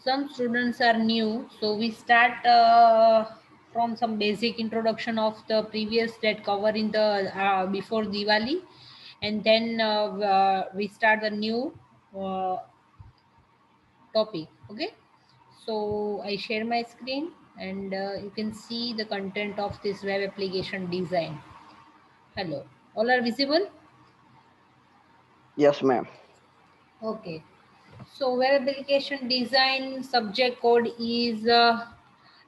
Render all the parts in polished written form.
some students are new, so we start from some basic introduction of the previous that cover in the before Diwali, and then we start the new uh, topic. Okay, so I share my screen, and you can see the content of this web application design. Hello, all are visible? Yes, ma'am. Okay. So web application design subject code is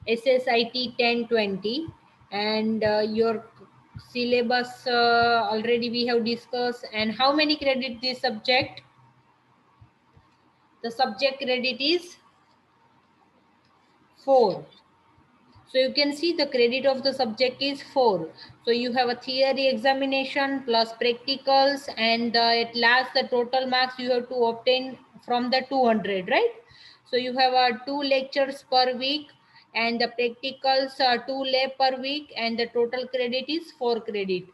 SSIT 1020, and your syllabus already we have discussed. And how many credit this subject? The subject credit is 4. So you can see the credit of the subject is 4. So you have a theory examination plus practicals, and at last the total marks you have to obtain from the 200, right? So you have 2 lectures per week, and the practicals 2 lab per week, and the total credit is 4 credit.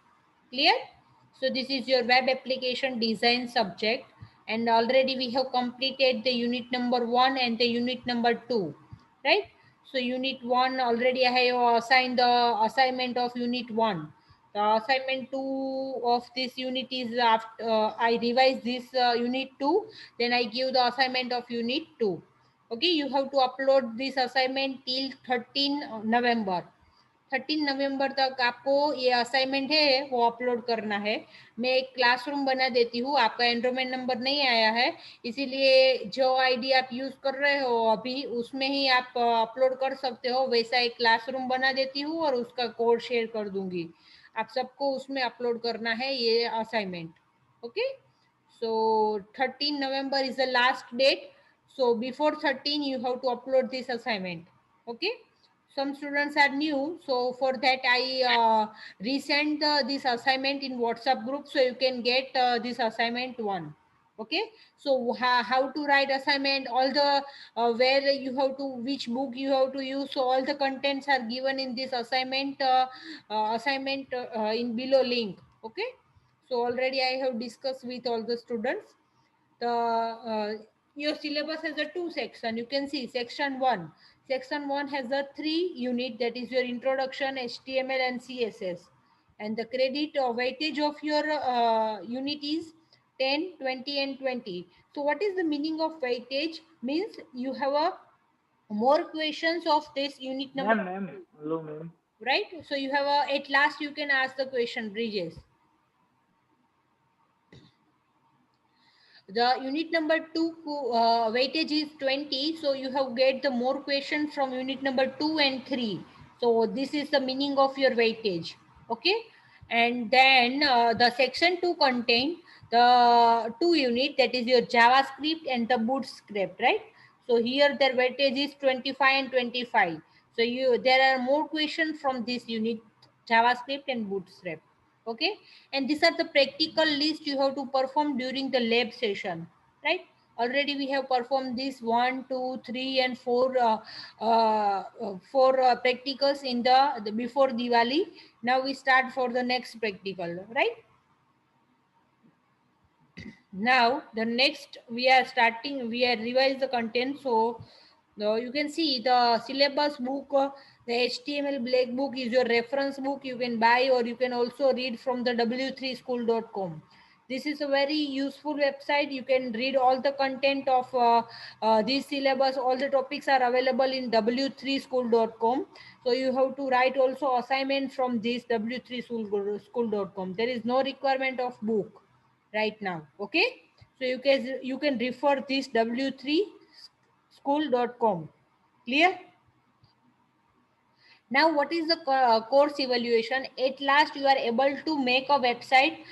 Clear? So this is your web application design subject, and already we have completed the unit number 1 and the unit number 2, right? So unit 1 already I have assigned the assignment of unit 1. The assignment 2 of this unit is after I revise this unit 2, then I give the assignment of unit 2. Okay, you have to upload this assignment till 13 November. 13 नवंबर तक आपको ये assignment है वो upload करना है. मैं एक classroom बना देती हूँ. आपका एनरोलमेंट नंबर नहीं आया है, इसीलिए जो आईडी आप यूज कर रहे हो अभी उसमें ही आप अपलोड कर सकते हो. वैसा एक क्लासरूम बना देती हूँ और उसका कोड शेयर कर दूंगी. आप सबको उसमें अपलोड करना है ये assignment. Okay, so 13 November is the last date. So before 13 you have to upload this assignment. Okay, some students are new, so for that I resend this assignment in WhatsApp group, so you can get this assignment one. Okay, so how to write assignment, all the where you have to, which book you have to use, so all the contents are given in this assignment in below link. Okay, so already I have discussed with all the students. The your syllabus has a 2 section. You can see section 1. Section 1 has a 3 unit, that is your introduction, HTML and CSS, and the credit or weightage of your unit is 10, 20 and 20. So what is the meaning of weightage? Means you have a more questions of this unit number, Ma'am, hello, ma'am. right? So you have a, at last you can ask the question, Bridges. The unit number 2 weightage is 20, so you have get the more questions from unit number 2 and 3. So this is the meaning of your weightage. Okay, and then the section 2 contain the 2 unit, that is your JavaScript and the Bootstrap, right? So here their weightage is 25 and 25. So there are more questions from this unit, JavaScript and Bootstrap. Okay, and these are the practical list you have to perform during the lab session, right? Already we have performed this 1, 2, 3 and 4 practicals in the before Diwali. Now we start for the next practical, right? Now the next we are starting, we are revise the content. So you can see the syllabus book, the HTML black book is your reference book. You can buy or you can also read from the w3school.com. This is a very useful website. You can read all the content of this syllabus. All the topics are available in w3school.com. So you have to write also assignment from this w3school.com. There is no requirement of book right now. Okay, so you can refer this w3school.com. Clear? Now what is the course evaluation? At last you are able to make a website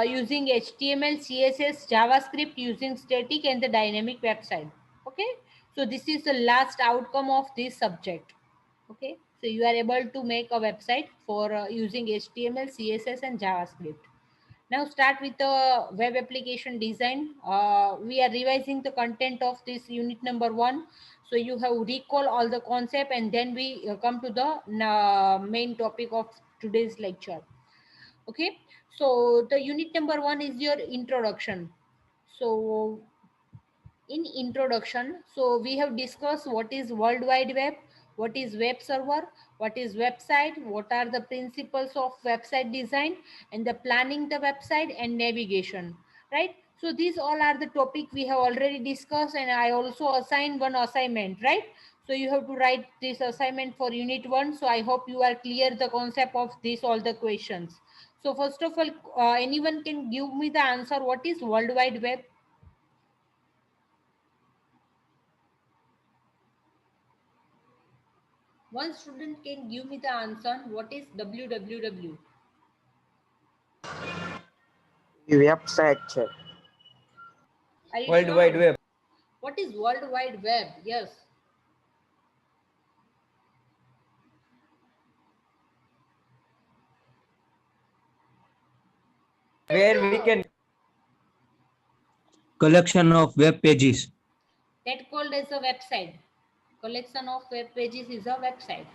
using HTML, CSS, JavaScript, using static and the dynamic website. Okay, so this is the last outcome of this subject. Okay, so you are able to make a website for using HTML, CSS and JavaScript. Now start with the web application design. We are revising the content of this unit number 1. So you have recall all the concept, and then we come to the main topic of today's lecture. Okay, so the unit number 1 is your introduction. So In introduction, so we have discussed what is World Wide Web, what is web server, what is website, what are the principles of website design, and the planning the website and navigation, right? So these all are the topic we have already discussed, and I also assigned one assignment, right? So you have to write this assignment for unit 1. So I hope you are clear the concept of this all the questions. So first of all, anyone can give me the answer, what is World Wide Web? One student can give me the answer, what is www? Website છે. Are you World sure? Wide Web. What is World Wide Web? Yes. Where we can collection of web pages. That called as a website. Collection of web pages is a website.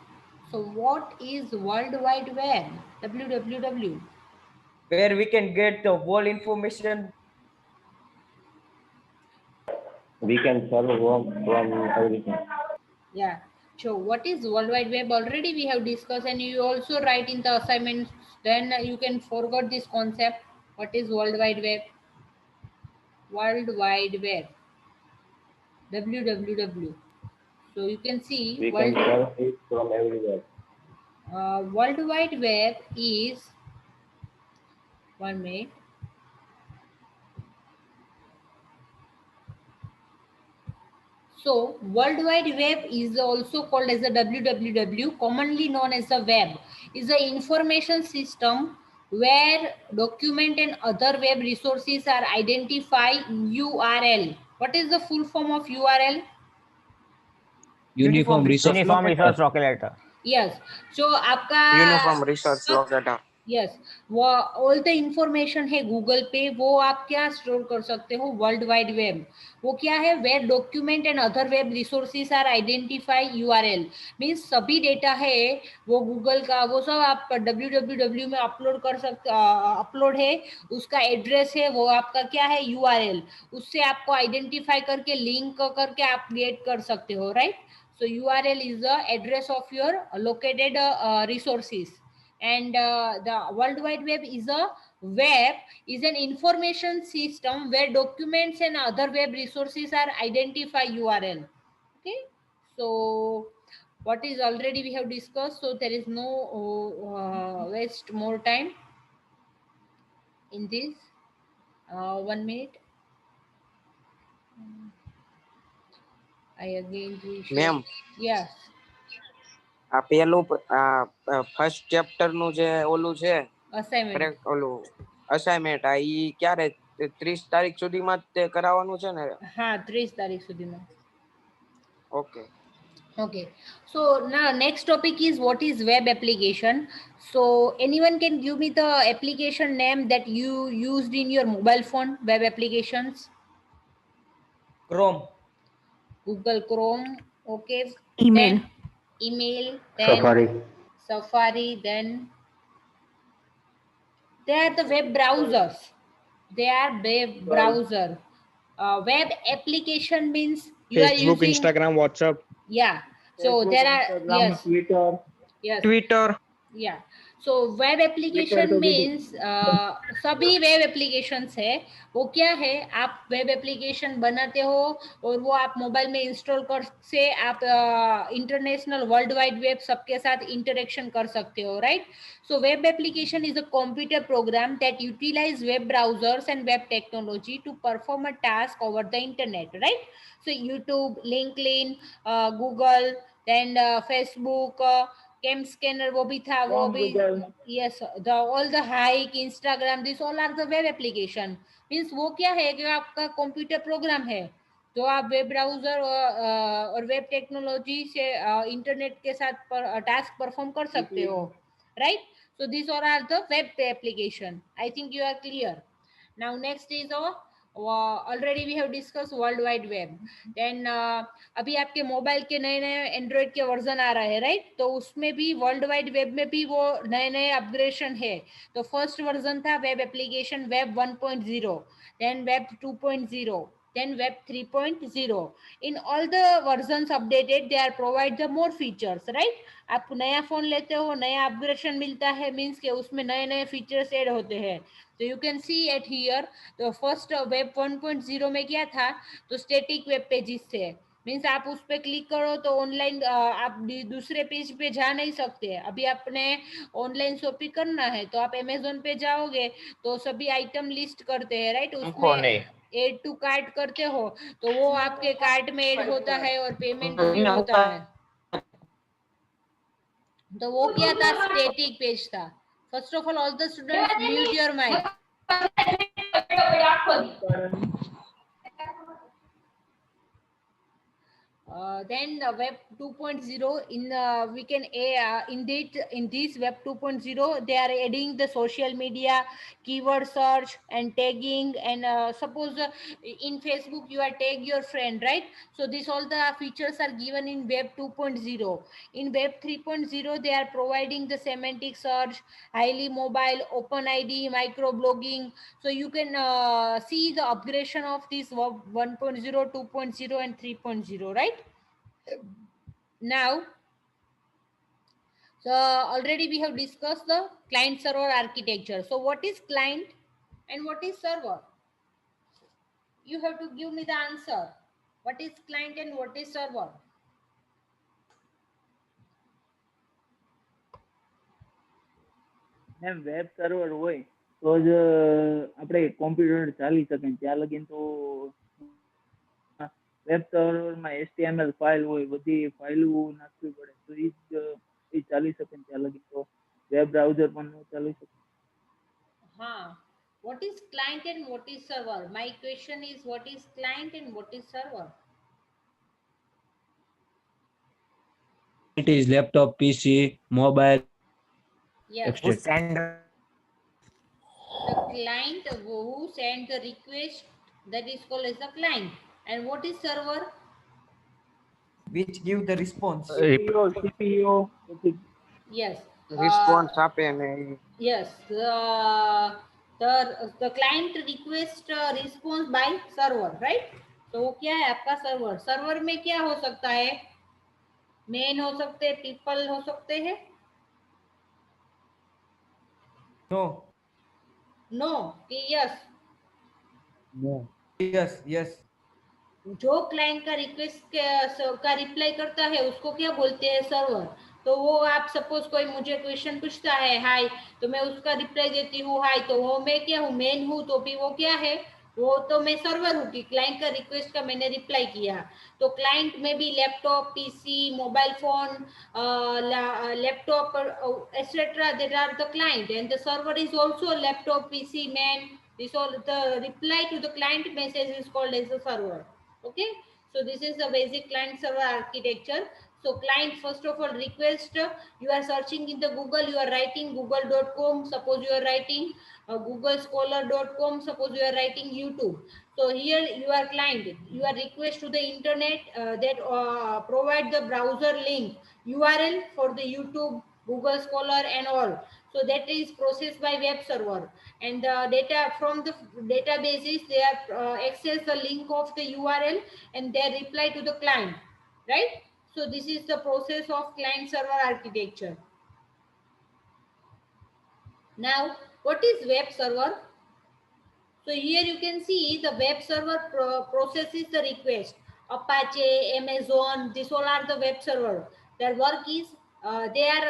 So what is World Wide Web? www. where we can get the whole information. We can serve from everything. Yeah. So what is World Wide Web? Already we have discussed, and you also write in the assignments. Then you can forget this concept. What is World Wide Web? World Wide Web. www. So you can see We can serve it from everywhere. World Wide Web is, one minute. So World Wide Web is also called as the WWW, commonly known as the web, is an information system where document and other web resources are identified. URL. What is the full form of URL? Uniform resource Uniform locator. resource locator. Yes. So आपका uniform research locator. Yes, वो all the information है Google पे, वो आप क्या store कर सकते हो? World wide web. वो क्या है? Web document and other web resources are identify. URL means सभी डेटा है वो गूगल का, वो सब आप www में अपलोड कर सकते, अपलोड है, उसका एड्रेस है, वो आपका क्या है? यूआरएल. उससे आपको आइडेंटिफाई करके लिंक करके आप गेट कर सकते हो, right? So URL is the address of your located resources. And the World Wide Web is an information system where documents and other web resources are identify URL. Okay, so what is already we have discussed, so there is no waste more time in this. 1 minute. I again ma'am, yes. આ પેલું first chapter નું જે ઓલું છે Assignment. ઓલું assignment, આ ઈ ક્યારે 30 તારીખ સુધીમાં જ તે કરાવવાનું છે ને? હા, 30 તારીખ સુધીમાં. Okay. Okay, so now next topic is what is web application. So anyone can give me the application name that you used in your mobile phone? Web applications. Chrome. Google Chrome. Okay. Email. Then email. Then Safari. Then they are the web browsers. They are web browser. Web application means you are Facebook, using Instagram, WhatsApp. Yeah. So Facebook, there are Instagram, yes. Twitter. Yes. Twitter. Yeah. So web application means सभी web applications है. वो क्या है? आप web application बनाते हो और वो आप मोबाइल में इंस्टॉल कर से आप इंटरनेशनल वर्ल्ड वाइड वेब सबके साथ इंटरेक्शन कर सकते हो, right? So web application is a computer program that utilize web browsers and web technology to perform a task over the internet, right? So YouTube, LinkedIn, Google, then Facebook, Cam Scanner वो भी था, वो भी yes, the all the Hike, Instagram, this all are the web application. Means वो क्या है कि आपका कंप्यूटर प्रोग्राम है तो आप वेब ब्राउजर और वेब टेक्नोलॉजी से इंटरनेट के साथ टास्क परफॉर्म कर सकते हो, right? So these all are the web application. I think you are clear. Now next is already we have discussed World Wide Web. Then अभी आपके mobile के नए नए एंड्रॉइड के वर्जन आ रहा है, राइट? तो उसमें भी वर्ल्ड वाइड वेब में भी वो नए नए अपग्रेडेशन है. तो फर्स्ट वर्जन था web application web 1.0, then web 2.0, Then web 3.0, in all the versions updated they are provide the more features, right? आप नया फोन लेते हो, नया अपग्रेडेशन मिलता है, मींस के उसमें नए नए फीचर्स ऐड होते हैं. तो you can C eight here तो फर्स्ट वेब 1.0 में क्या था, तो स्टैटिक वेब पेजेस थे, मीन्स आप उस पर क्लिक करो तो ऑनलाइन आप दूसरे पेज पे जा नहीं सकते. अभी आपने ऑनलाइन शॉपिंग करना है तो आप अमेजोन पे जाओगे तो सभी आइटम लिस्ट करते हैं, राइट? उसमें एड टू कार्ट करते हो तो वो आपके कार्ट में ऐड होता है और पेमेंट भी होता है. तो वो क्या था, स्टैटिक पेज था. First of all the students mute your mic. Then the web 2.0 in we can in this web 2.0 they are adding the social media, keyword search and tagging, and suppose in Facebook you are tag your friend, right? So this all the features are given in web 2.0. In web 3.0 they are providing the semantic search, highly mobile, open ID, microblogging. So you can see the upgradation of this web 1.0, 2.0 and 3.0, right? Now, so already we have discussed the client server architecture. So what is client and what is server? You have to give me the answer. What is client and what is server? Ma'am web server હોય તો જ આપણે computer ચાલી શકે. ત્યાં લગીન તો web સર્વરમાં HTML file હોય, બધી ફાઇલો નાખવી પડે તો એ ચાલી શકે. ત્યાં લગીન તો વેબ બ્રાઉઝર પણ ન ચાલી શકે. હા, what is client and what is server? My question is what is client and what is server? It is laptop, PC, mobile, Yes. etc. The client who send the request, that is called as the client. And what is server? which give the response. CPU Yes. Response આપે ને Yes. The client request response by server, right? तो वो क्या है आपका server. Server में क्या हो सकता है? मेन हो सकते हैं, पीपल हो सकते हैं. No. नो कि यस? Yes, yes. जो क्लाइंट का रिक्वेस्ट का रिप्लाई करता है उसको क्या बोलते हैं? सर्वर. तो वो आप सपोज कोई मुझे क्वेश्चन पूछता है हाय, तो मैं उसका रिप्लाई देती हूँ हाय, तो वो मैं क्या हूँ? मेन हूँ. तो भी वो क्या है? वो तो मैं सर्वर हूँ कि क्लाइंट का रिक्वेस्ट का मैंने रिप्लाई किया. तो क्लाइंट में भी laptop, PC, mobile phone, laptop etc. that are the client, and the server is also laptop, PC, man. This all the reply to the client message is called as the server. Okay, so this is the basic client server architecture. So client first of all request, you are searching in the Google, you are writing google.com, suppose you are writing googlescholar.com, suppose you are writing YouTube. So here you are client, you are request to the internet that provide the browser link URL for the YouTube, Google Scholar and all. So that is processed by web server, and the data from the databases they are access the link of the URL and they reply to the client, right? So this is the process of client server architecture. Now what is web server? So here you can see the web server processes the request. Apache, Amazon, these all are the web server. Their work is they are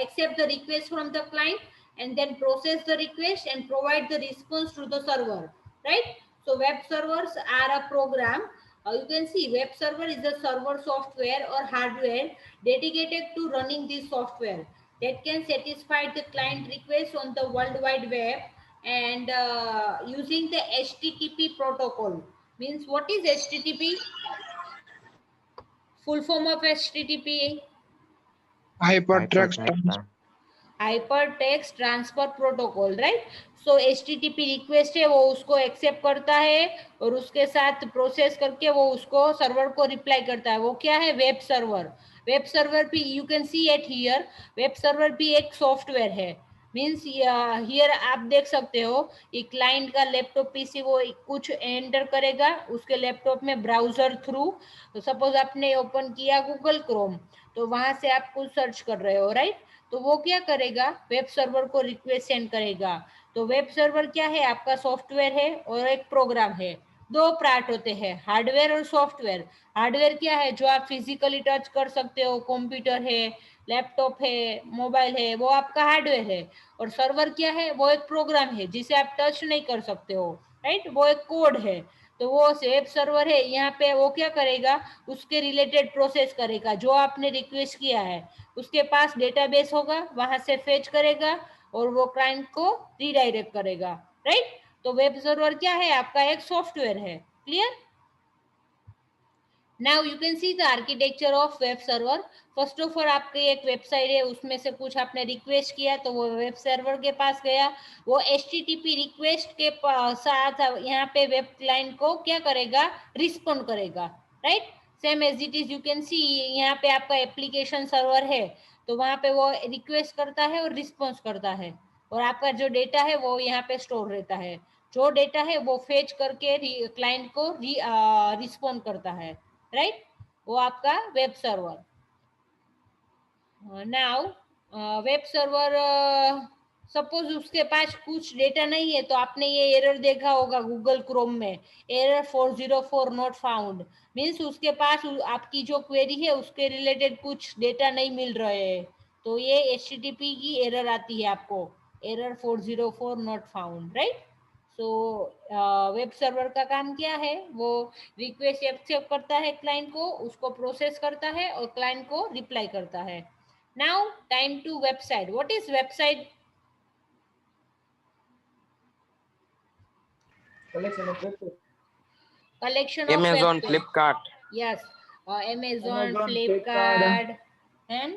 accept the request from the client and then process the request and provide the response to the server, right? So web servers are a program. You can see web server is a server software or hardware dedicated to running this software that can satisfy the client request on the World Wide Web and using the HTTP protocol. Means what is HTTP? Full form of HTTP? Hypertext Transfer Protocol, right? So HTTP request है वो उसको accept करता है और उसके साथ process करके वो उसको सर्वर को रिप्लाई करता है. वो क्या है? Web server. वेब सर्वर भी you can C eight here, web server भी एक सॉफ्टवेयर है. मीन्स हियर आप देख सकते हो ये क्लाइंट का लैपटॉप पीसी वो कुछ एंटर करेगा उसके लैपटॉप में ब्राउजर थ्रू। तो सपोज आपने ओपन किया गूगल क्रोम, तो वहां से आप कुछ सर्च कर रहे हो, राइट। तो वो क्या करेगा, वेब सर्वर को रिक्वेस्ट सेंड करेगा। तो वेब सर्वर क्या है, आपका सॉफ्टवेयर है और एक प्रोग्राम है। दो पार्ट होते हैं, हार्डवेयर और सॉफ्टवेयर। हार्डवेयर क्या है, जो आप फिजिकली टच कर सकते हो, कंप्यूटर है, लैपटॉप है, मोबाइल है, वो आपका हार्डवेयर है। और सर्वर क्या है, वो एक प्रोग्राम है जिसे आप टच नहीं कर सकते हो, राइट, वो एक कोड है। तो वो वेब सर्वर है, यहाँ पे वो क्या करेगा, उसके रिलेटेड प्रोसेस करेगा। जो आपने रिक्वेस्ट किया है उसके पास डेटाबेस होगा, वहां से फेच करेगा और वो क्लाइंट को रीडायरेक्ट करेगा, राइट। तो वेब सर्वर क्या है, आपका एक सॉफ्टवेयर है। Clear? Now you can see the architecture of web server. First of all आपकी एक वेबसाइट है, उसमें से कुछ आपने रिक्वेस्ट किया तो वो वेब सर्वर के पास गया। वो HTTP रिक्वेस्ट के साथ यहाँ पे वेब क्लाइंट को क्या करेगा, रिस्पॉन्ड करेगा, right. Same as it is you can see यहाँ पे आपका एप्लीकेशन सर्वर है, तो वहाँ पे वो रिक्वेस्ट करता है और रिस्पॉन्स करता है। और आपका जो डेटा है वो यहाँ पे स्टोर रहता है। जो डेटा है वो फेच करके क्लाइंट को रिस्पॉन्ड करता है, राइट। वो आपका web server. Now web server suppose उसके पास कुछ डेटा नहीं है, तो आपने ये एरर देखा होगा गूगल क्रोम में, एरर 404 नॉट फाउंड। मीन्स उसके पास आपकी जो क्वेरी है उसके रिलेटेड कुछ डेटा नहीं मिल रहे हैं। तो ये HTTP की एरर आती है आपको, error 404 not found, right. So web server का काम क्या है, वो रिक्वेस्ट एक्सेप्ट करता है क्लाइंट को, उसको प्रोसेस करता है और क्लाइंट को रिप्लाई करता है। Now time to website. What is website? Collection of websites. Collection of Amazon, websites. Flipkart, Yes, Amazon, Amazon, Flipkart, Flipkart, and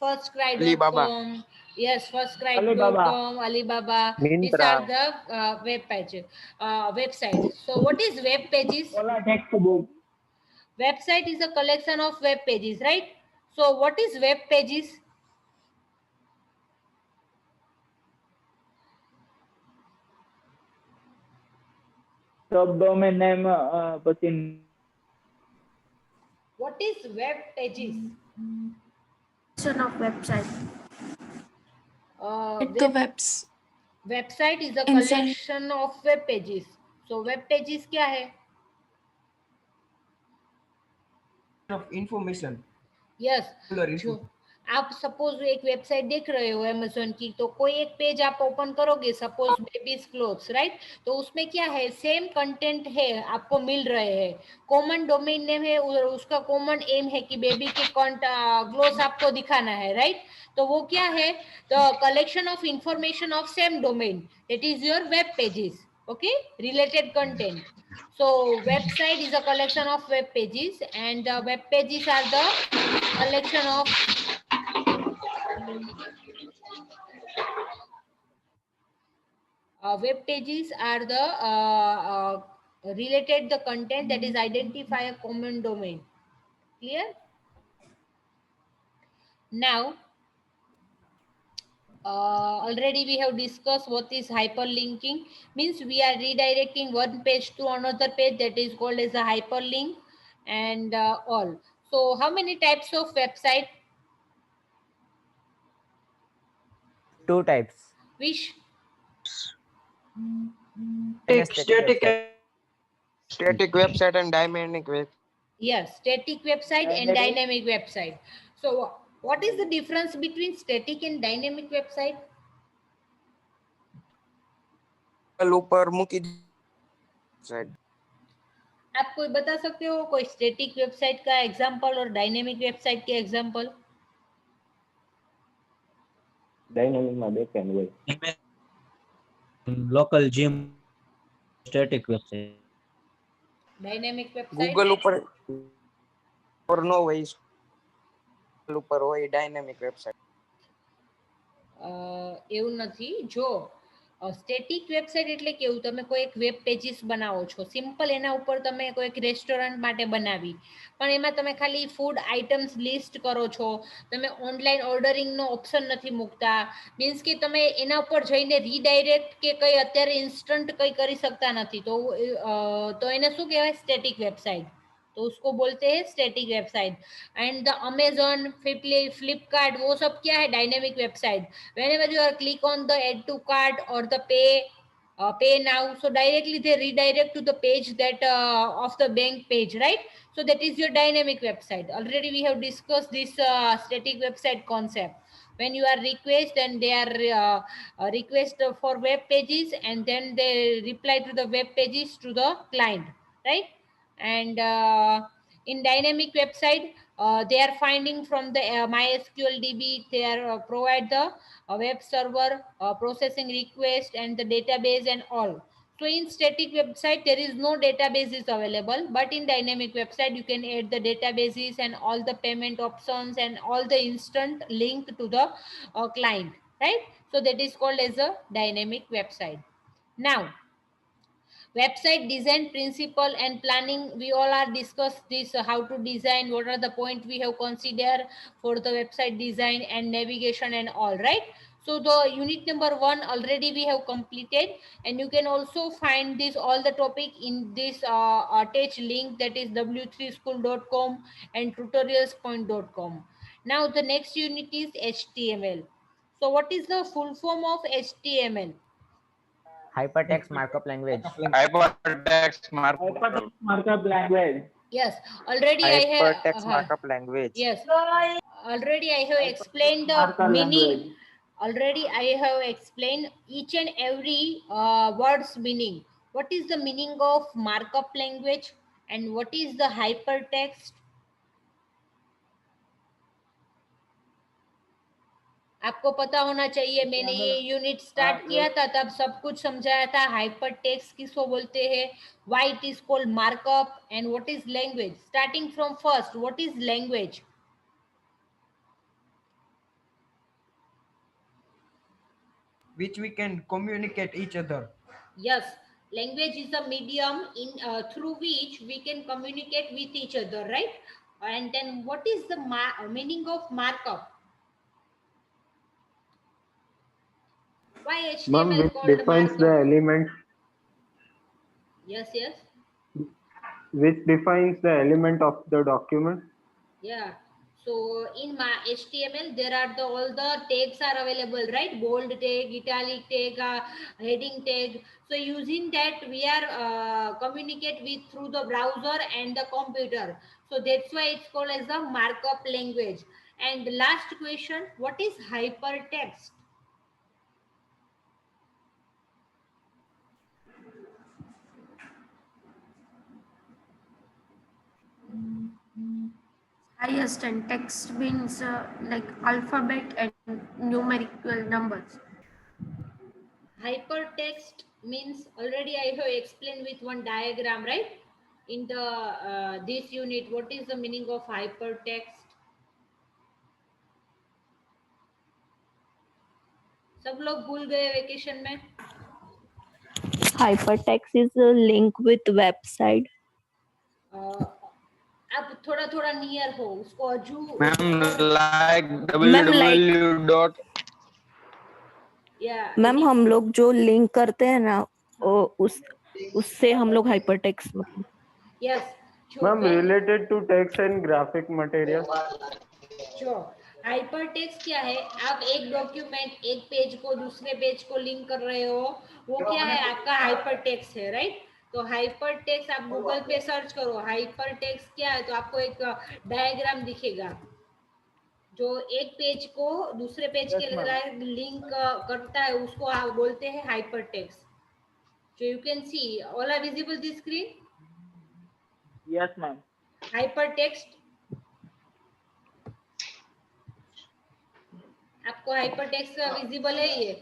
Alibaba, firstcry.com. Yes, Alibaba, firstcry.com, Alibaba. These are Myntra, the web pages, websites. So what is web pages? Ola Textbook, Website is a collection of web pages, right? So what is web pages? subdomain name, પછી What is web pages? Of website. Web, Webs website is a inside collection of web pages. So web pages क्या है? Of information. Yes, Regular जो info. आप suppose एक website देख रहे हो Amazon की, तो कोई एक पेज आप ओपन करोगे, सपोज बेबीज क्लोथ्स, राइट। तो उसमें क्या है, सेम कंटेंट है आपको मिल रहे हैं, कॉमन डोमेन नेम है और उसका कॉमन एम है कि बेबी के क्लोथ्स आपको दिखाना है, राइट। तो वो क्या है, the collection of information of same domain, that is your web pages, okay, related content. So website is a collection of web pages, and the web pages are the collection of web pages are the related the content that is identify a common domain. Clear? Now already we have discussed what is hyperlinking. Means we are redirecting one page to another page, that is called as a hyperlink, and all. So how many types of website? Two types. Which? Static static website and dynamic web. Yes, static website and Dynamic. dynamic website. So what is the difference between static and dynamic website? ऊपर मूकी side. आप कोई बता सकते हो कोई static website का example और dynamic website के एग्जांपल? dynamic માં backend હોય. local gym static website. Dynamic website Google ઉપર નો હોય, ઉપર હોય ડાયનેમિક વેબસાઇટ. એવું નથી, જો સ્ટેટિક વેબસાઇટ એટલે કેવું, તમે કોઈ એક વેબ પેજીસ બનાવો છો સિમ્પલ, એના ઉપર તમે કોઈ એક રેસ્ટોરન્ટ માટે બનાવી, પણ એમાં તમે ખાલી ફૂડ આઇટમ્સ લિસ્ટ કરો છો, તમે ઓનલાઈન ઓર્ડરિંગનો ઓપ્શન નથી મૂકતા, મીન્સ કે તમે એના ઉપર જઈને રીડાયરેક્ટ કે કંઈ અત્યારે ઇન્સ્ટન્ટ કંઈ કરી શકતા નથી, તો એને શું કહેવાય, સ્ટેટિક વેબસાઇટ. तो उसको बोलते हैं static website. And the Amazon, Flipkart, वो सब क्या है, dynamic website. whenever you are click on the add to cart or the pay now, so directly they redirect to the page that of the bank page, right? So that is your dynamic website. Already we have discussed this static website concept. When you are request and they are request for web pages, and then they reply to the web pages to the client, right? And in dynamic website, they are finding from the MySQL DB, they are provide the web server processing request and the database and all. So in static website there is no databases available, but in dynamic website you can add the databases and all the payment options and all the instant link to the client, right? So that is called as a dynamic website. Now, website design principle and planning, we all are discussed this, how to design, what are the point we have considered for the website design and navigation and all, right? So the unit number 1 already we have completed, and you can also find this all the topic in this attached link, that is w3school.com and tutorialspoint.com. Now the next unit is HTML. So what is the full form of HTML? Hypertext markup language. Hypertext markup. Hypertext markup language. Yes, already I have Hypertext markup language. yes, already I have explained the Markup meaning. language. Already I have explained each and every word's meaning. What is the meaning of markup language and what is the hypertext? आपको पता होना चाहिए, मैंने ये unit start किया था तब सब कुछ समझाया था. हाइपर टेक्स्ट किसको बोलते हैं, why it is called markup, and what is language. Starting from first, what is language? Which we can communicate each other. Yes, language is a medium in through which we can communicate with each other, right? And then what is the meaning of markup? Why Ma'am, HTML which called defines markup? the element, Yes, yes. which defines the element of the document. Yeah. So in my HTML there are all the tags are available, right? Bold tag, italic tag, heading tag. So using that we are communicate with through the browser and the computer. So that's why it's called as a markup language. And the last question, what is hypertext? Highest and text means like alphabet and numerical numbers. Hypertext means, already I have explained with one diagram, right? In the this unit, what is the meaning of hypertext? सब लोग भूल गए vacation में. Hypertext is a link with website. आप थोड़ा थोड़ा near हो उसको, अजू Ma'am, like www dot. या मैम हम लोग जो लिंक करते हैं ना, उससे हम लोग हाइपरटेक्स्ट मतलब. Yes Ma'am, related to text and graphic material. Hypertext क्या है, आप एक डॉक्यूमेंट एक पेज को दूसरे पेज को लिंक कर रहे हो, वो क्या है, आपका हाइपरटेक्स्ट है, राइट? तो हाइपरटेक्स्ट आप गूगल पे सर्च करो हाइपरटेक्स्ट क्या है, तो आपको एक डायग्राम दिखेगा जो एक पेज को दूसरे पेज के लिंक करता है, उसको आप बोलते हैं hypertext. So you can see all are visible this screen. Yes, ma'am. Hypertext. आपको हाइपरटेक्स्ट विजिबल है ये?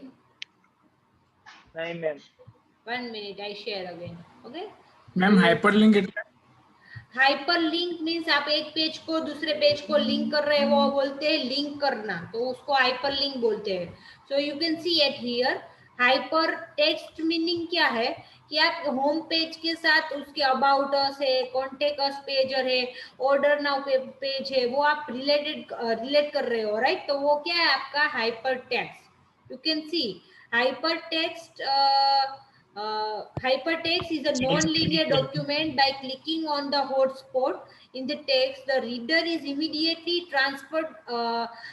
नहीं ma'am. 1 minute, I share again. Okay. Ma'am hyperlink એટલે हाइपरलिंक मींस आप एक पेज को दूसरे पेज को लिंक कर रहे हो, बोलते हैं लिंक करना, तो उसको हाइपरलिंक बोलते हैं. So you can see it here, hyper text meaning क्या है कि आप होम पेज के साथ उसके अबाउट अस है, कॉन्टेक्ट अस पेज है, ऑर्डर नाउ पेज है, वो आप रिलेट कर रहे हो, राइट? तो वो क्या है आपका hypertext. You can see hypertext hypertext is a non-linear document. By clicking on the hotspot in the text, the reader is immediately transferred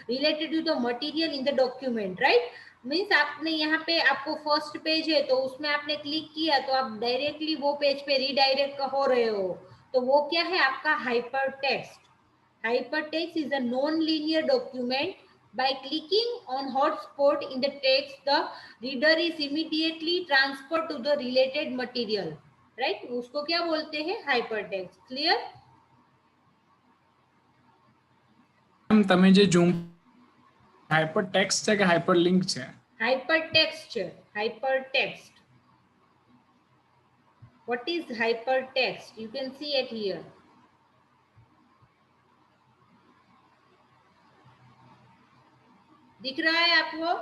related to the material in the document, right? Means आपने यहाँ पे आपको first page है तो उसमें आपने click किया तो आप डायरेक्टली वो पेज पे रीडायरेक्ट हो रहे हो, तो वो क्या है आपका hyper text. Hyper text is a non linear document. By clicking on hotspot in the text, the reader is immediately transferred to the related material, right? उसको क्या बोलते हैं? hypertext. Clear? તમે જે ઝૂમ હાઇપરટેક્સ્ટ છે કે હાઇપરલિંક છે? Hypertext છે, hypertext. What is hypertext? You can see it here. दिख रहा है आपको?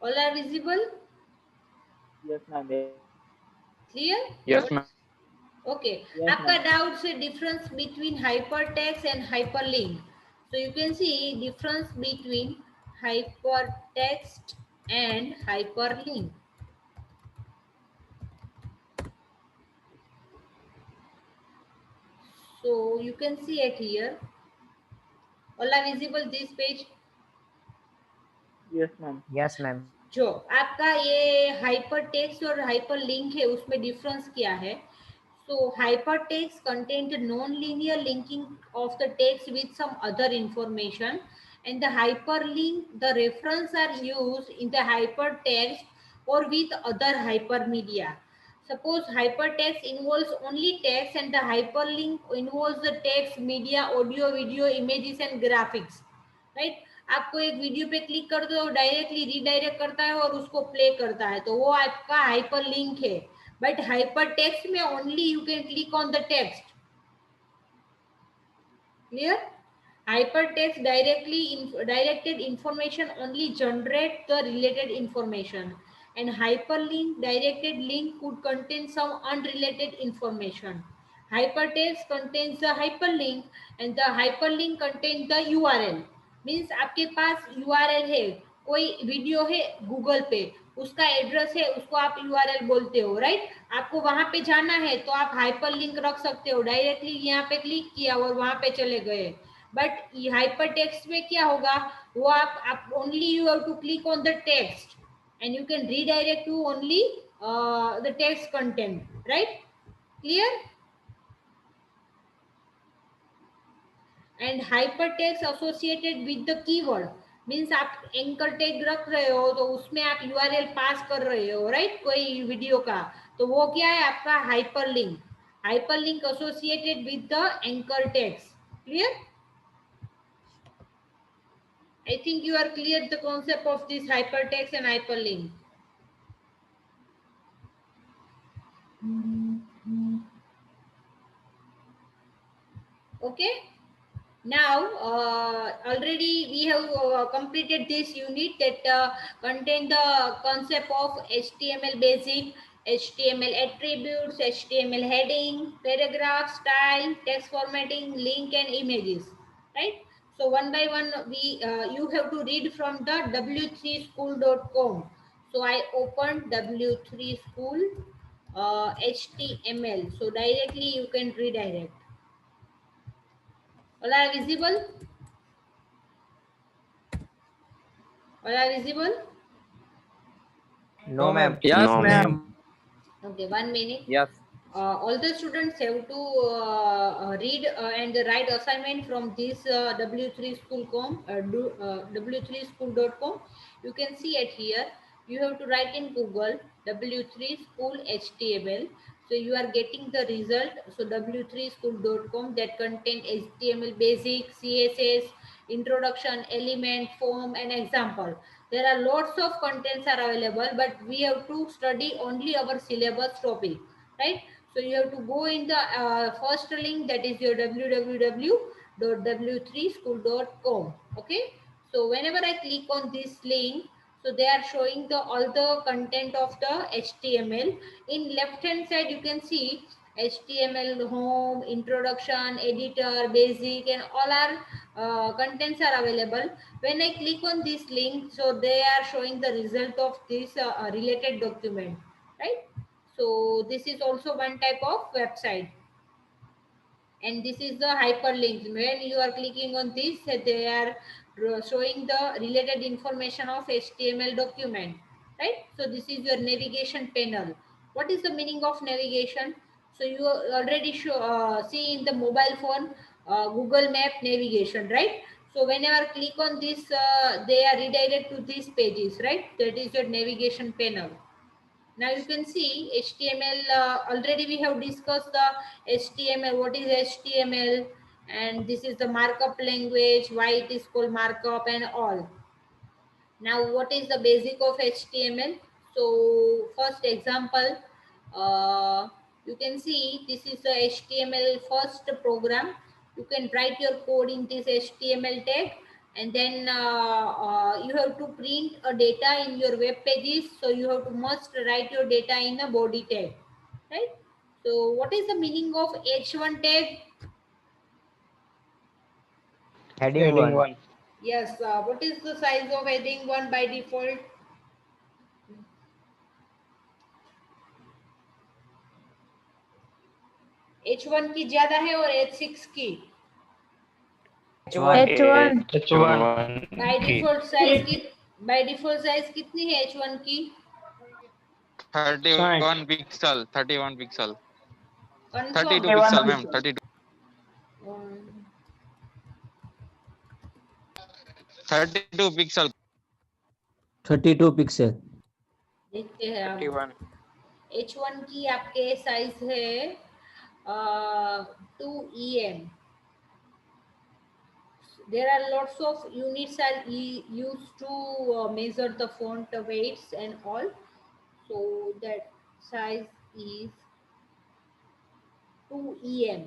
All are visible? Yes, ma'am. Clear? Yes, ma'am. Okay. Yes, आपका ma'am. डाउट से difference between hypertext and hyperlink. So you can see difference between hypertext and hyperlink. So you can see it here. All are visible this page? Yes, ma'am. Yes, ma'am. जो आपका ये hypertext और hyperlink है उसमें difference क्या है? So hypertext contain the non linear linking of the text with some other information, and the hyperlink the reference are used in the hypertext or with other hypermedia. Suppose hypertext involves only text and the hyperlink involves the text, media, audio, video, images and graphics, right? आपको एक video पे click कर दो directly redirect करता है और उसको play करता है, तो वो आपका हाइपरलिंक है. बट हाइपरटेक्स्ट में only you can click on the text. Clear? Hypertext directed information only generate the related information, and hyperlink directed link could contain some unrelated information. Hypertext contains the hyperlink and the hyperlink contains the URL. Means आपके पास URL है, कोई video है Google पे, उसका address है, उसको आप URL बोलते हो, राइट? आपको वहां पे जाना है तो आप हाइपरलिंक रख सकते हो, डायरेक्टली यहाँ पे क्लिक किया और वहां पे चले गए. बट हाइपरटेक्स्ट में क्या होगा, वो आप only you have to click on the text and you can redirect to only the text content, right? Clear? And hypertext associated with the keyword means आप एंकर टैग रख रहे हो तो उसमें आप URL पास कर रहे हो, राइट? कोई वीडियो का, तो वो क्या है आपका hyperlink. Hyperlink associated with the anchor tags. Clear? I think you are clear the concept of this hypertext and hyperlink. Okay. Now already we have completed this unit that contain the concept of HTML basic, HTML attributes, HTML heading, paragraph, style, text formatting, link and images, right? So one by one we you have to read from the w3school.com. So I opened w3school HTML. So directly you can redirect. All are visible? All are visible? No, ma'am. Yes, No, ma'am. Okay, 1 minute. Yes. All the students have to read and write assignment from this w3school.com. W3school.com. You can see it here. You have to write in Google w3school HTML. So you are getting the result. So w3school.com that contain HTML basic, CSS, introduction, element, form and example. There are lots of contents are available, but we have to study only our syllabus topic, right? So you have to go in the first link, that is your www.w3school.com. Okay. So whenever I click on this link, so they are showing the all the content of the HTML. In left hand side, you can see HTML home, introduction, editor, basic, and all our contents are available. When I click on this link, so they are showing the result of this related document, right? So this is also one type of website. And this is the hyperlinks. When you are clicking on this, they are showing the related information of HTML document, right? So this is your navigation panel. What is the meaning of navigation? So you already see in the mobile phone Google Map navigation, right? So whenever click on this, they are redirected to these pages, right? That is your navigation panel. Now you can see HTML, already we have discussed the HTML, what is HTML, and this is the markup language, why it is called markup and all. Now what is the basic of HTML? So first example, you can see this is the HTML first program. You can write your code in this HTML tag, and then you have to print a data in your web pages. So you have to must write your data in a body tag, right? So what is the meaning of H1 tag? Heading one. Yes, what is the size of heading 1 by default? H1 की ज्यादा है और H6 की? H1. By default size कितनी है H1 की? 31 pixel, 32 confirm? pixel, ma'am. 32 pixel. 32 pixel. देखते हैं आप। 31 H1 की आपके साइज है 2 EM. There are lots of units are used to measure the font weights and all. So that size is 2 EM.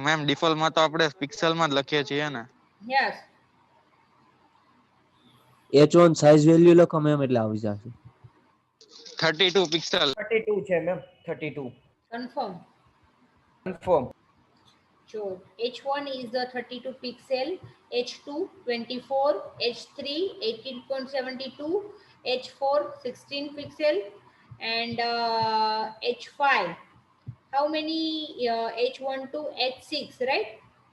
Ma'am default માં તો આપણે પિક્સલ માં જ લખીએ છીએ ને. Yes. H1 સાઇઝ વેલ્યુ લખો મેમ એટલે આવી જશે। 32 પિક્સલ। 32 છે ma'am 32 Confirm. So H1 is the 32 pixel, H2 24, H3 18.72, H4 16 pixel, and H5. How many H1 to H6, right?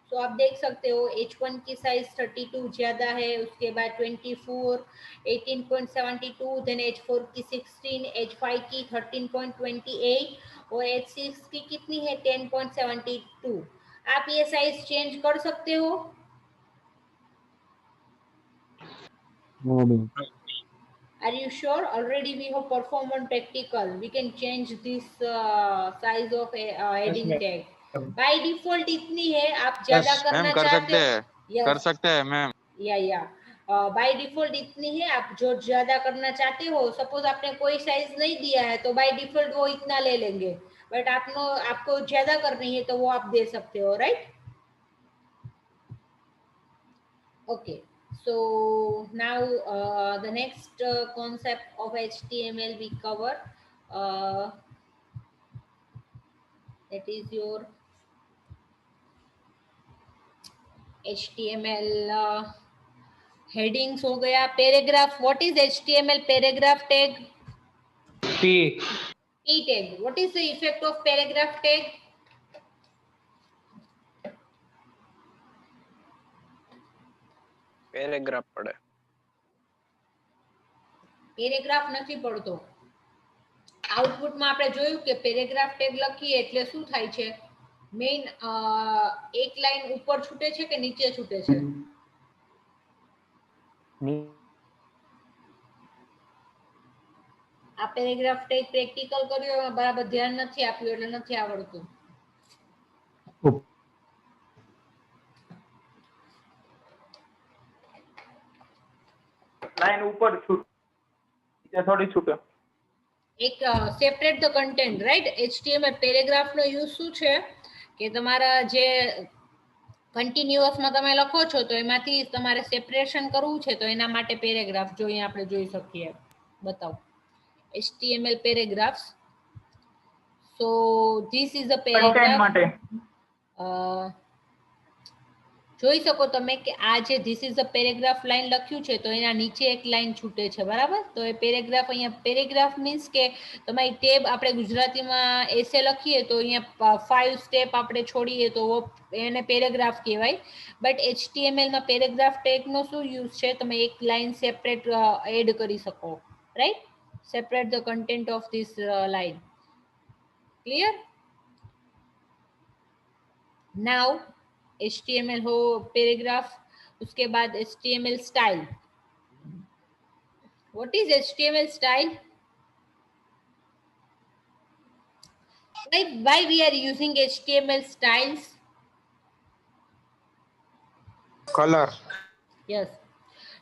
So आप देख सकते हो H1 की साइज 32 ज्यादा है, उसके बाद 24, 18.72, then H4 की 16, H5 की 13.28 और H6 की कितनी है 10.72। आप ये साइज चेंज कर सकते हो? No ma'am. Are you sure? Already we have performed on practical. We can change this size of heading tag. By default इतनी है, आप ज्यादा करना मैम कर चाहते सकते हो? हैं, Yes. कर सकते हैं मैम। या बाय डिफॉल्ट इतनी है, आप जो ज्यादा करना चाहते हो, सपोज आपने कोई साइज नहीं दिया है तो बाय डिफॉल्ट वो इतना ले लेंगे, बट आपको ज्यादा करनी है तो वो आप दे सकते हो, right? Okay, so now the next concept of HTML we cover, that is your HTML headings हो गया। Paragraph, what is HTML paragraph tag? P tag. What is the effect of paragraph tag? Paragraph પડે। Paragraph નથી પડતો। આઉટપુટમાં આપણે જોયું કે paragraph tag લખીએ એટલે શું થાય છે? મેઇન એક લાઈન ઉપર છૂટે છે કે નીચે છૂટે છે? આ પેરેગ્રાફ ટેગ પ્રેક્ટિકલ કર્યો, બરાબર ધ્યાન નથી આપ્યું એટલે નથી આવડતું। લાઈન ઉપર ये थोड़ी छूटे એક separate the content write HTML paragraph નો યુઝ શું છે કે તમારા જે કન્ટિન્યુઅસ માં તમે લખો છો તો એમાંથી તમારે સેપરેશન કરવું છે તો એના માટે પેરેગ્રાફ જો અહીંયા આપણે જોઈ શકીએ બતાવો HTML paragraphs so this is a content paragraph માટે જોઈ શકો તમે કે આ જે this is a paragraph line લખ્યું છે તો એના નીચે એક લાઈન છૂટે છે બરાબર તો એ પેરેગ્રાફ અહીંયા પેરેગ્રાફ મીન્સ કે તમારી ટેબ આપણે ગુજરાતીમાં એસે લખીએ તો અહીંયા 5 સ્ટેપ આપણે છોડીએ તો એને પેરેગ્રાફ કહેવાય બટ HTML માં પેરેગ્રાફ ટેગનો શું યુઝ છે તમે એક લાઈન સેપરેટ એડ કરી શકો right separate the content of this line clear now HTML हो पैराग्राफ उसके बाद HTML style what is HTML style why we are using HTML styles colour yes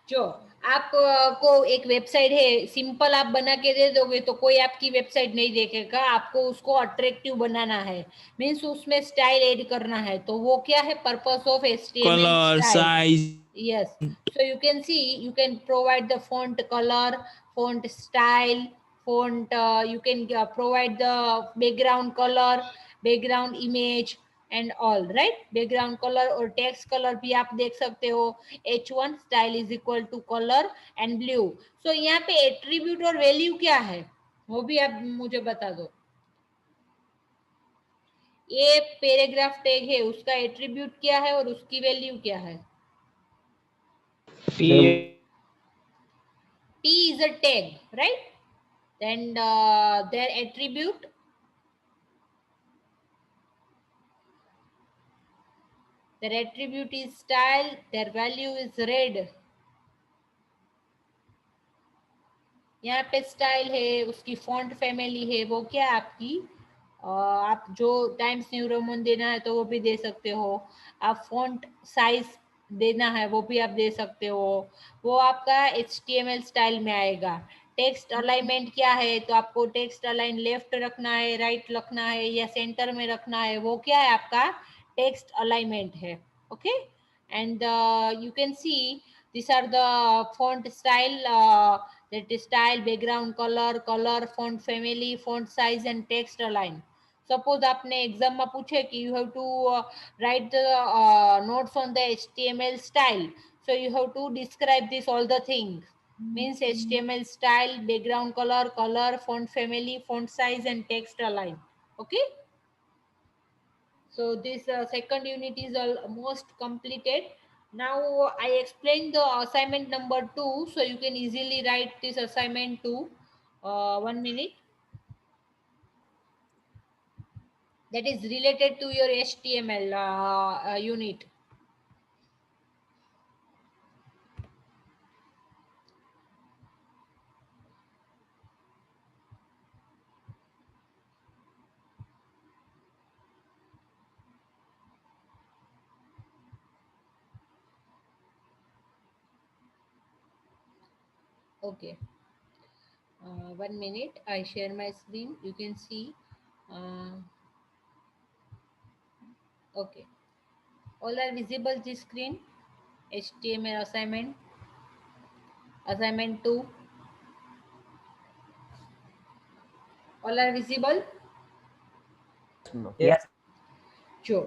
जो आपको एक वेबसाइट है सिंपल आप बना के दे दोगे तो कोई आपकी वेबसाइट नहीं देखेगा आपको उसको अट्रैक्टिव बनाना है मींस उसमें स्टाइल ऐड करना है तो वो क्या है purpose of HTML color style size yes so you can see you can provide the font color font style font you can provide the background color background image and all right background color और text color भी आप देख सकते हो h1 style is equal to color and blue so यहाँ पे attribute और value क्या है वो भी आप मुझे बता दो ये पैराग्राफ टैग है उसका एट्रीब्यूट क्या है और उसकी वैल्यू क्या है P is a tag right then their attribute their attribute is style their value is red यहाँ पे स्टाइल है उसकी फॉन्ट फैमिली है वो क्या है आपकी आप जो टाइम्स न्यू रोमन देना है तो वो भी दे सकते हो आप फॉन्ट साइज देना है वो भी आप दे सकते हो वो आपका HTML स्टाइल में आएगा टेक्स्ट अलाइनमेंट क्या है तो आपको टेक्स्ट अलाइन लेफ्ट रखना है राइट रखना है या सेंटर में रखना है वो क्या है आपका टेक्स्ट अलाइनमेंट है okay and you can C these are the font style that is style background color font family font size and text align suppose आपने एग्जाम में पूछे कि you have to write the notes on the HTML style so you have to describe this all the things means HTML style background color font family font size and text align okay so this second unit is almost completed now I explained the assignment number 2 so you can easily write this assignment 2 1 minute that is related to your HTML unit okay 1 minute I share my screen you can see okay all are visible this screen HTML assignment 2 all are visible yes जो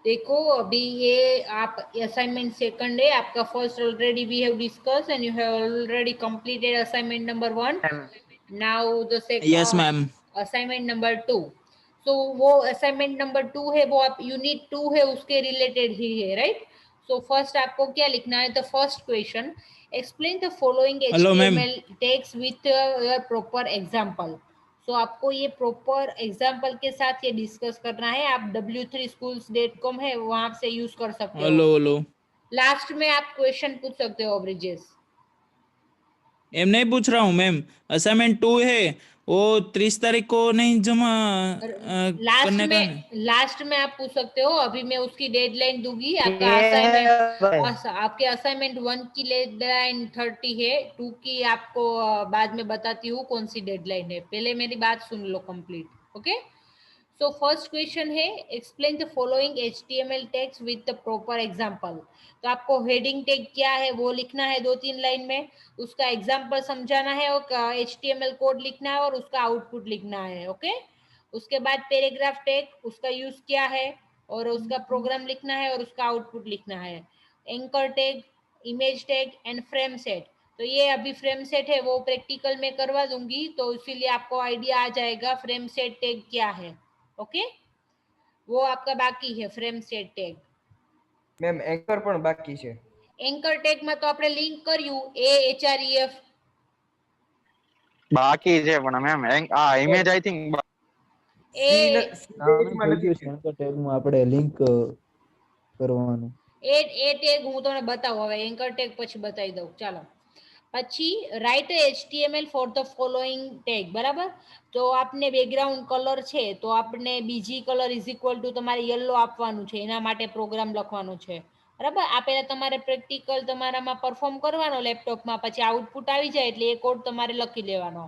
देखो अभी ये आप assignment second है आपका first already we have discuss and you have already completed assignment number 1 now the second yes ma'am assignment number 2 तो वो assignment number 2 है वो आप यूनिट 2 है उसके रिलेटेड ही है राइट सो फर्स्ट आपको क्या लिखना है the first question explain the following Hello, ma'am. HTML text with your proper example so आपको ये प्रॉपर एग्जांपल के साथ ये डिस्कस करना है आप w3schools.com है वहां से यूज कर सकते हो हेलो लास्ट में आप क्वेश्चन पूछ सकते हो ब्रिजेश एम नहीं पूछ रहा हूँ मैम असाइनमेंट 2 है वो 30 तारीख को नहीं जमा करने का है। लास्ट में आप पूछ सकते हो, अभी मैं उसकी डेडलाइन दूंगी। आपका ये असाइनमेंट, है भाई। आपके असाइनमेंट 1 की डेडलाइन 30 है, 2 की आपको बाद में बताती हूँ कौन सी डेडलाइन है। पहले मेरी बात सुन लो complete, okay. So first question है, explain the following HTML tags with the proper example. तो आपको हेडिंग टैग क्या है वो लिखना है 2-3 लाइन में, उसका एग्जांपल समझाना है और HTML कोड लिखना है और उसका आउटपुट लिखना है, ओके। उसके बाद पैराग्राफ टैग, उसका यूज क्या है और उसका प्रोग्राम लिखना है और उसका आउटपुट लिखना है। Anchor tag, image tag and frame set. तो ये अभी फ्रेम सेट है वो प्रैक्टिकल में करवा दूंगी, तो इसीलिए आपको आइडिया आ जाएगा फ्रेम सेट टैग क्या है, ओके। वो आपका बाकी है frame set tag. Ma'am anchor પણ બાકી છે. એન્કર ટેગ માં તો આપણે લિંક કર્યું AHREF બાકી છે પણ મેમ આ ઇમેજ આઈ થિંક એ પેજમાં નથી છે. એન્કર ટેગમાં આપણે લિંક કરવાનું. એ ટેગ હું તમને બતાવું, હવે એન્કર ટેગ પછી બતાવી દઉં, ચાલો। પછી write HTML for the following tag, બરાબર। તો આપને બેકગ્રાઉન્ડ કલર છે તો આપણે બીજી કલર ઇઝ ઇક્વલ ટુ તમારે યલો આપવાનું છે, એના માટે પ્રોગ્રામ લખવાનો છે, બરાબર। આ પહેલા તમારે પ્રેક્ટિકલ તમારામાં પરફોર્મ કરવાનો લેપટોપમાં, પછી આઉટપુટ આવી જાય એટલે એ કોડ તમારે લખી લેવાનો।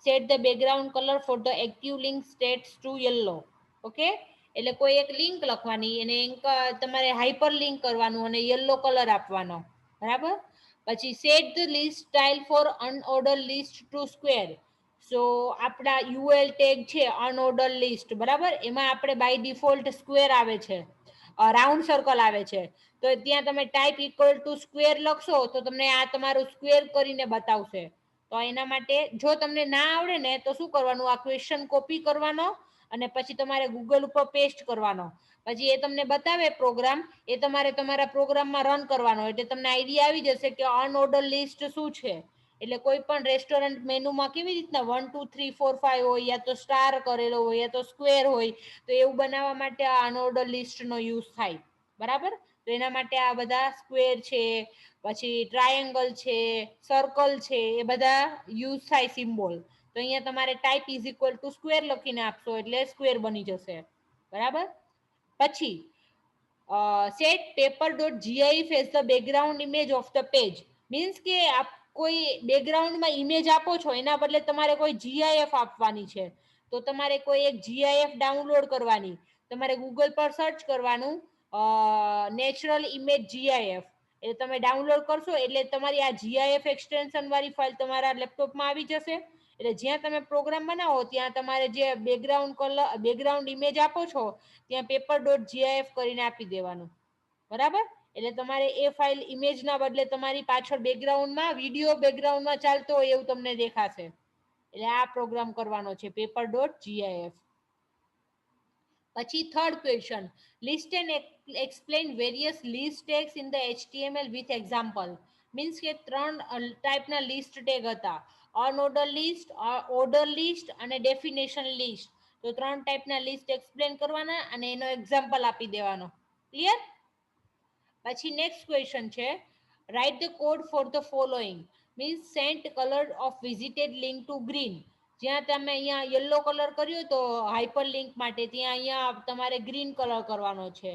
Set the background colour for the active link states to yellow, okay. એટલે કોઈ એક લિંક લખવાની અને તમારે હાઇપર લિંક કરવાનું અને યલો કલર આપવાનો, બરાબર। પછી set the list style for unorder list to square. So આપણા UL ટેગ છે અનઓર્ડર લિસ્ટ, બરાબર, એમાં આપણે બાય ડિફોલ્ટ સ્ક્વેર આવે છે, રાઉન્ડ સર્કલ આવે છે, તો ત્યાં તમે ટાઈપ ઇક્વલ ટુ સ્ક્વેર લખશો તો તમને આ તમારું સ્ક્વેર કરીને બતાવશે। તો એના માટે જો તમને ના આવડે ને તો શું કરવાનું, આ ક્વેશ્ચન કોપી કરવાનો અને પછી તમારે ગૂગલ ઉપર પેસ્ટ કરવાનો, પછી એ તમને બતાવે પ્રોગ્રામ, એ તમારે તમારા પ્રોગ્રામમાં રન કરવાનો, એટલે તમને આઈડિયા આવી જશે કે અનઓર્ડર લિસ્ટ શું છે। એટલે કોઈ પણ રેસ્ટોરન્ટ મેનુમાં કેવી રીતના 1 2 3 4 5 હોય, યા તો સ્ટાર કરેલો હોય યા તો સ્ક્વેર હોય, તો એવું બનાવવા માટે આ અનઓર્ડર લિસ્ટનો યુઝ થાય, બરાબર। તો એના માટે આ બધા સ્ક્વેર છે, પછી ટ્રાયેંગલ છે, સર્કલ છે, એ બધા યુઝ થાય સિમ્બોલ। તો અહીંયા તમારે type is equal two square લખીને આપશો એટલે સ્ક્વેર બની જશે, બરાબર। પછી set paper.gif as the background image of the page, means કે આપ કોઈ બેકગ્રાઉન્ડમાં ઇમેજ આપો છો એના બદલે તમારે કોઈ GIF આપવાની છે, તો તમારે કોઈ એક GIF ડાઉનલોડ કરવાની, તમારે ગૂગલ પર સર્ચ કરવાનું નેચરલ ઇમેજ GIF, એટલે તમે ડાઉનલોડ કરશો એટલે તમારી આ GIF એક્સટેન્શન વાળી ફાઇલ તમારા લેપટોપમાં આવી જશે। એટલે જ્યાં તમે પ્રોગ્રામ બનાવો ત્યાં તમારે જે બેકગ્રાઉન્ડ ઇમેજ આપો છો ત્યાં paper.gif કરીને આપી દેવાનું, બરાબર। એટલે તમારે એ ફાઇલ ઇમેજના બદલે તમારી પાછળ બેકગ્રાઉન્ડમાં વિડિયો બેકગ્રાઉન્ડમાં ચાલતો હોય એવું તમને દેખાશે, એટલે આ પ્રોગ્રામ કરવાનો છે paper.gif। પછી third question, list and explain various list tags in the HTML with example. Means કે 3 ટાઈપના લિસ્ટ ટેગ હતા, અનઓર્ડર લિસ્ટ, ઓર્ડર લિસ્ટ અને ડેફિનેશન લિસ્ટ। તો 3 ટાઈપના લિસ્ટ એક્સપ્લેન કરવાના અને એનો એક્ઝામ્પલ આપી દેવાનો, ક્લિયર। પછી નેક્સ્ટ ક્વેશ્ચન છે, write the code for the following, means set colour of visited link to green. જ્યાં તમે અહીંયા યલો કલર કર્યો તો હાઇપર લિંક માટે, ત્યાં અહીંયા તમારે ગ્રીન કલર કરવાનો છે।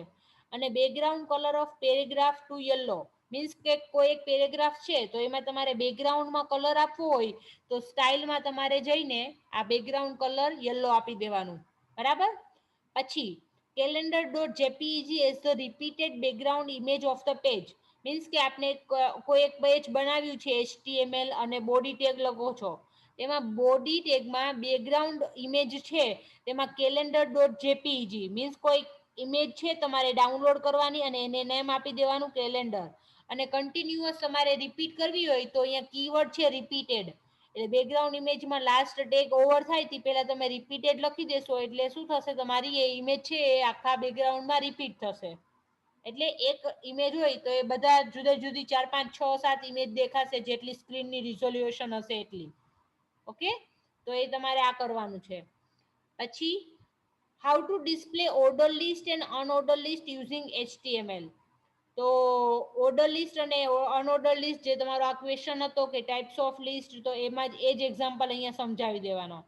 અને background colour of paragraph to yellow, means કે કોઈ એક પેરેગ્રાફ છે તો એમાં તમારે બેકગ્રાઉન્ડમાં કલર આપવો હોય તો સ્ટાઇલમાં તમારે જઈને આ બેકગ્રાઉન્ડ કલર યલો આપી દેવાનું, બરાબર। પછી calendar.jpg as the repeated background image of the page, means કે આપણે કોઈ એક પેજ બનાવ્યું છે HTML અને બોડી ટેગ લખો છો, તેમાં બોડી ટેગમાં બેકગ્રાઉન્ડ ઇમેજ છે તેમાં calendar.jpg મીન્સ કોઈ ઇમેજ છે તમારે ડાઉનલોડ કરવાની અને એને નેમ આપી દેવાનું કેલેન્ડર, અને કન્ટિન્યુઅસ તમારે રિપીટ કરવી હોય તો અહીંયા કીવર્ડ છે રિપીટેડ, એટલે બેકગ્રાઉન્ડ ઇમેજમાં લાસ્ટ ટેગ ઓવર થાય તે પહેલા તમે રિપીટેડ લખી દેશો એટલે શું થશે, તમારી એ ઇમેજ છે એ આખા બેકગ્રાઉન્ડમાં રિપીટ થશે। એટલે એક ઇમેજ હોય તો એ બધા જુદી જુદી 4 5 6 7 ઇમેજ દેખાશે, જેટલી સ્ક્રીનની રિઝોલ્યુશન હશે એટલી, ઓકે। તો એ તમારે આ કરવાનું છે। પછી how to display order list and unorder list using HTML। તો ઓર્ડર લિસ્ટ અને અનઓર્ડર લિસ્ટ જે તમારો આ ક્વેશ્ચન હતો કે ટાઈપ્સ ઓફ લિસ્ટ, તો એમાં જ એ જ એક્ઝામ્પલ અહીંયા સમજાવી દેવાનો।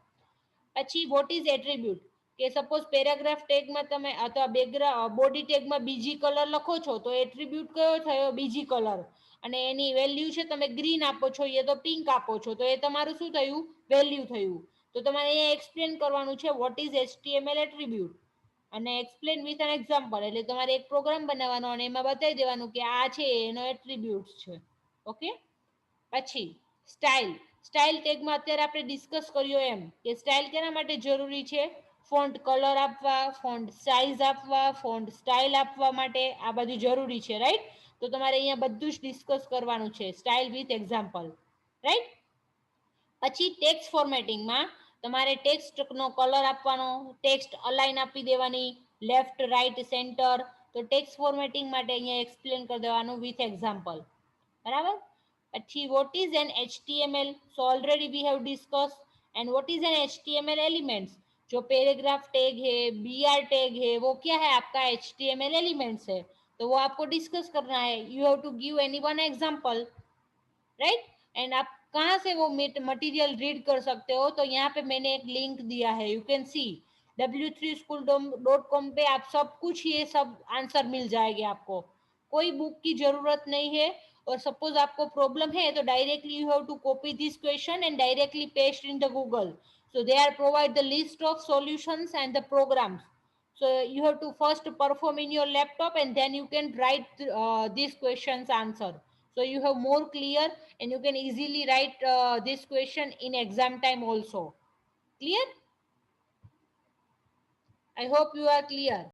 પછી વોટ ઇઝ એટ્રીબ્યુટ, કે સપોઝ પેરાગ્રાફ ટેગમાં તમે અથવા બોડી ટેગમાં બીજી કલર લખો છો તો એટ્રીબ્યુટ કયો થયો? બીજી કલર. અને એની વેલ્યુ છે તમે ગ્રીન આપો છો યા તો પિંક આપો છો તો એ તમારું શું થયું? વેલ્યુ થયું. તો તમારે અહીંયા એક્સપ્લેન કરવાનું છે વોટ ઇઝ HTML એટ્રીબ્યુટ અને એક્સપ્લેન વિથ એન એક્ઝામ્પલ. એટલે તમારે એક પ્રોગ્રામ બનાવવાનો અને એમાં બતાવી દેવાનું કે આ છે એનો એટ્રીબ્યુટ છે. ઓકે. પછી સ્ટાઇલ. સ્ટાઇલ ટેગમાં અત્યારે આપણે ડિસ્કસ કર્યો એમ કે સ્ટાઇલ કેના માટે જરૂરી છે? ફોન્ટ કલર આપવા, ફોન્ટ સાઇઝ આપવા, ફોન્ટ સ્ટાઇલ આપવા માટે આ બધું જરૂરી છે, રાઈટ? તો તમારે અહીંયા બધું જ ડિસ્કસ કરવાનું છે, સ્ટાઇલ વિથ એક્ઝામ્પલ, રાઈટ? પછી ટેક્સ્ટ ફોર્મેટિંગમાં તમારે ટેક્સ્ટનો કલર આપવાનો, ટેક્સ્ટ અલાઇન આપી દેવાની, લેફ્ટ રાઈટ સેન્ટર. તો ટેક્સ્ટ ફોર્મેટિંગ માટે અહીંયા એક્સપ્લેન કરી દેવાનું વિથ એક્ઝામ્પલ, બરાબર? પછી what is an HTML? so already we have discussed. and what is an HTML elements? जो पैराग्राफ टैग है, BR टैग है, वो क्या है? आपका HTML एलिमेंट्स है. तो वो आपको डिस्कस करना है. You have to give any one example, right? And आप कहाँ से वो मटेरियल रीड कर सकते हो? तो यहाँ पे मैंने एक लिंक दिया है, यू कैन सी w3school.com पे आप सब कुछ ये सब आंसर मिल जाएंगे आपको. कोई बुक की जरूरत नहीं है. और सपोज आपको प्रॉब्लम है तो directly you have to copy this question and directly paste in the Google. So they are provide the list of solutions and the programs. So you have to first perform in your laptop and then you can write these questions answer. So you have more clear and you can easily write this question in exam time also. Clear? I hope you are clear.